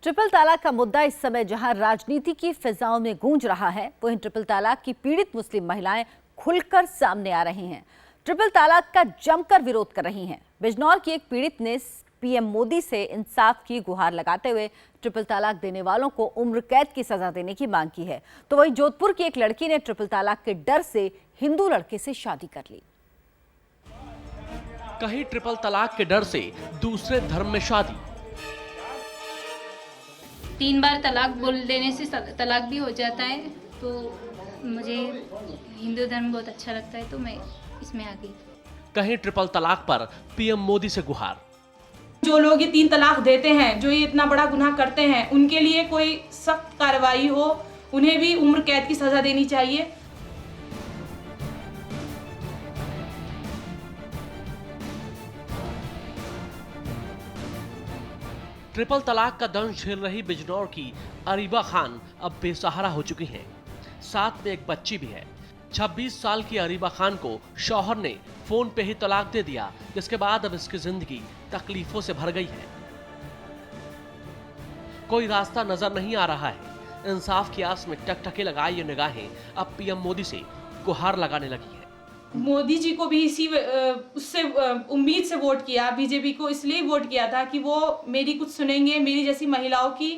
Triple तलाक का मुद्दा इस समय जहां राजनीति की फिजाओं में गूंज रहा है, वहीं ट्रिपल तलाक की पीड़ित मुस्लिम महिलाएं खुलकर सामने आ रही हैं। ट्रिपल तलाक का जमकर विरोध कर रही हैं। बिजनौर की एक पीड़ित ने पीएम मोदी से इंसाफ की गुहार लगाते हुए ट्रिपल तलाक देने वालों को उम्र कैद की सजा देने की मांग की है। तो वहीं जोधपुर की एक लड़की ने ट्रिपल तलाक के डर से हिंदू लड़के से शादी कर ली। कहीं ट्रिपल तलाक के डर से दूसरे धर्म में शादी। 3 बार तलाक बोल देने से तलाक भी हो जाता है, तो मुझे हिंदू धर्म बहुत अच्छा लगता है, तो मैं इसमें आ गई। कहीं ट्रिपल तलाक पर पीएम मोदी से गुहार। जो लोग ये 3 तलाक देते हैं, जो ये इतना बड़ा गुनाह करते हैं, उनके लिए कोई सख्त कार्रवाई हो, उन्हें भी उम्र कैद की सजा देनी चाहिए। ट्रिपल तलाक का दंश झेल रही बिजनौर की अरीबा खान अब बेसहारा हो चुकी हैं। साथ में एक बच्ची भी है। 26 साल की अरीबा खान को शौहर ने फोन पे ही तलाक दे दिया, जिसके बाद अब इसकी जिंदगी तकलीफों से भर गई है। कोई रास्ता नजर नहीं आ रहा है। इंसाफ की आस में टकटकी लगाई ये निगाहें अब पीएम मोदी से गुहार लगाने लगी है। मोदी जी को भी इसी उससे उम्मीद से वोट किया, बीजेपी को इसलिए वोट किया था कि वो मेरी कुछ सुनेंगे, मेरी जैसी महिलाओं की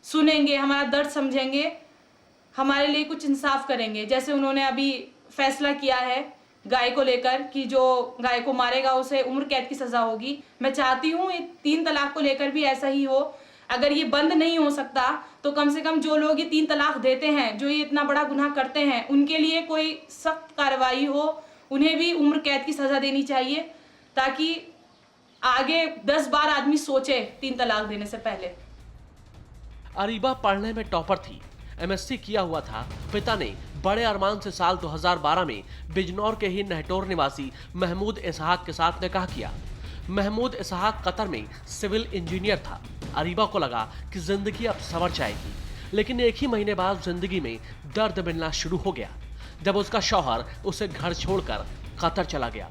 सुनेंगे, हमारा दर्द समझेंगे, हमारे लिए कुछ इंसाफ करेंगे। जैसे उन्होंने अभी फैसला किया है गाय को लेकर कि जो गाय को मारेगा उसे उम्र कैद की सजा होगी। मैं चाहती हूँ 3 तलाक को लेकर भी ऐसा ही हो। अगर ये बंद नहीं हो सकता तो कम से कम जो लोग ये 3 तलाक देते हैं, जो ये इतना बड़ा गुनाह करते हैं, उनके लिए कोई सख्त कार्रवाई हो, उन्हें भी उम्र कैद की सजा देनी चाहिए, ताकि आगे 10 बार आदमी सोचे 3 तलाक देने से पहले। अरीबा पढ़ने में टॉपर थी, एमएससी किया हुआ था। पिता ने बड़े अरमान से साल 2012 में बिजनौर के ही नहटोर निवासी महमूद इसहाक के साथ निकाह किया। महमूद इसहाक कतर में सिविल इंजीनियर था। अरीबा को लगा कि जिंदगी अब संवर जाएगी, लेकिन एक ही महीने बाद जिंदगी में दर्द मिलना शुरू हो गया जब उसका शौहर उसे घर छोड़कर कतर चला गया।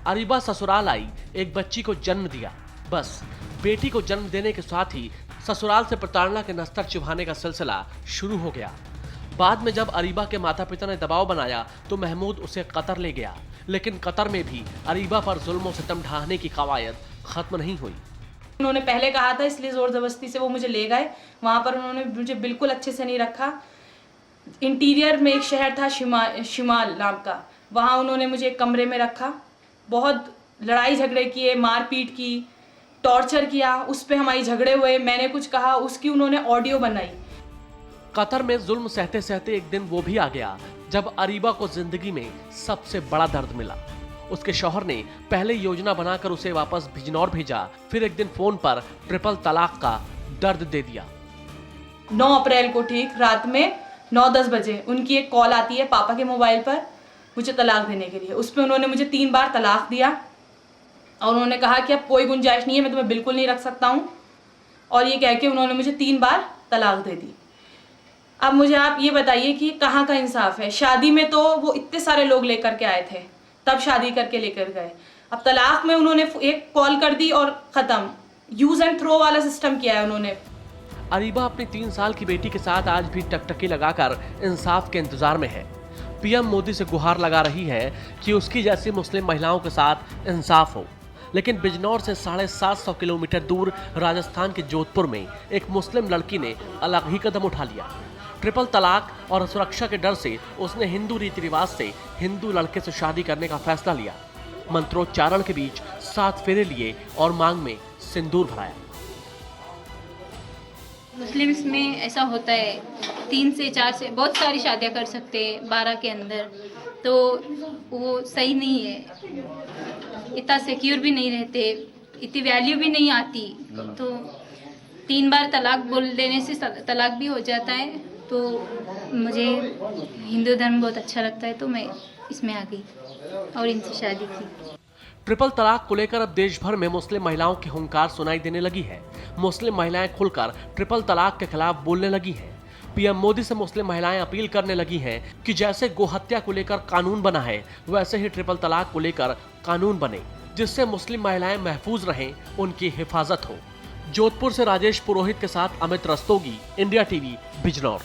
अरीबा ससुराल आई, एक बच्ची को जन्म दिया। बस बेटी को जन्म देने के साथ ही ससुराल से प्रताड़ना के नस्तर चुभाने का सिलसिला शुरू हो गया। बाद में जब अरीबा के माता पिता ने दबाव बनाया तो महमूद उसे कतर ले गया, लेकिन कतर में भी अरीबा पर जुल्म और सितम ढाहने की कवायद खत्म नहीं हुई। उन्होंने पहले कहा था, इसलिए जोर जबरदस्ती से वो मुझे ले गए। वहां पर उन्होंने मुझे बिल्कुल अच्छे से नहीं रखा। इंटीरियर में एक शहर था शिमाल नाम का, वहाँ उन्होंने मुझे एक कमरे में रखा। बहुत लड़ाई झगड़े किए, मारपीट की, टॉर्चर किया। उस पर हमारी झगड़े हुए, मैंने कुछ कहा, उसकी उन्होंने ऑडियो बनाई। कतर में जुल्म सहते सहते एक दिन वो भी आ गया जब अरीबा को जिंदगी में सबसे बड़ा दर्द मिला। उसके शौहर ने पहले योजना बनाकर उसे वापस बिजनौर भेजा, फिर एक दिन फोन पर ट्रिपल तलाक का दर्द दे दिया। 9 अप्रैल को ठीक रात में 9-10 बजे उनकी एक कॉल आती है पापा के मोबाइल पर मुझे तलाक देने के लिए। उस पर उन्होंने मुझे 3 बार तलाक दिया और उन्होंने कहा कि अब कोई गुंजाइश नहीं है, मैं तुम्हें बिल्कुल नहीं रख सकता हूँ। और ये कह के उन्होंने मुझे 3 बार तलाक दे दी। अब मुझे आप ये बताइए कि कहाँ का इंसाफ है। शादी में तो वो इतने सारे लोग लेकर के आए थे, तब शादी करके लेकर गए। अब तलाक में उन्होंने एक कॉल कर दी और ख़त्म। यूज़ एंड थ्रो वाला सिस्टम किया है उन्होंने। अरीबा अपनी 3 साल की बेटी के साथ आज भी टकटकी लगाकर इंसाफ के इंतजार में है। पीएम मोदी से गुहार लगा रही है कि उसकी जैसी मुस्लिम महिलाओं के साथ इंसाफ हो। लेकिन बिजनौर से 750 किलोमीटर दूर राजस्थान के जोधपुर में एक मुस्लिम लड़की ने अलग ही कदम उठा लिया। ट्रिपल तलाक और सुरक्षा के डर से उसने हिंदू रीति रिवाज से हिंदू लड़के से शादी करने का फैसला लिया। मंत्रोच्चारण के बीच 7 फेरे लिए और मांग में सिंदूर भराया। मुस्लिम्स में ऐसा होता है 3 से 4 से बहुत सारी शादियां कर सकते हैं 12 के अंदर, तो वो सही नहीं है। इतना सिक्योर भी नहीं रहते, इतनी वैल्यू भी नहीं आती। तो 3 बार तलाक बोल देने से तलाक भी हो जाता है, तो मुझे हिंदू धर्म बहुत अच्छा लगता है, तो मैं इसमें आ गई और इनसे शादी की। ट्रिपल तलाक को लेकर अब देश भर में मुस्लिम महिलाओं की हुंकार सुनाई देने लगी है। मुस्लिम महिलाएं खुलकर ट्रिपल तलाक के खिलाफ बोलने लगी हैं। पीएम मोदी से मुस्लिम महिलाएं अपील करने लगी हैं कि जैसे गोहत्या को लेकर कानून बना है, वैसे ही ट्रिपल तलाक को लेकर कानून बने, जिससे मुस्लिम महिलाएं महफूज रहें, उनकी हिफाजत हो। जोधपुर से राजेश पुरोहित के साथ अमित रस्तोगी, इंडिया टीवी, बिजनौर।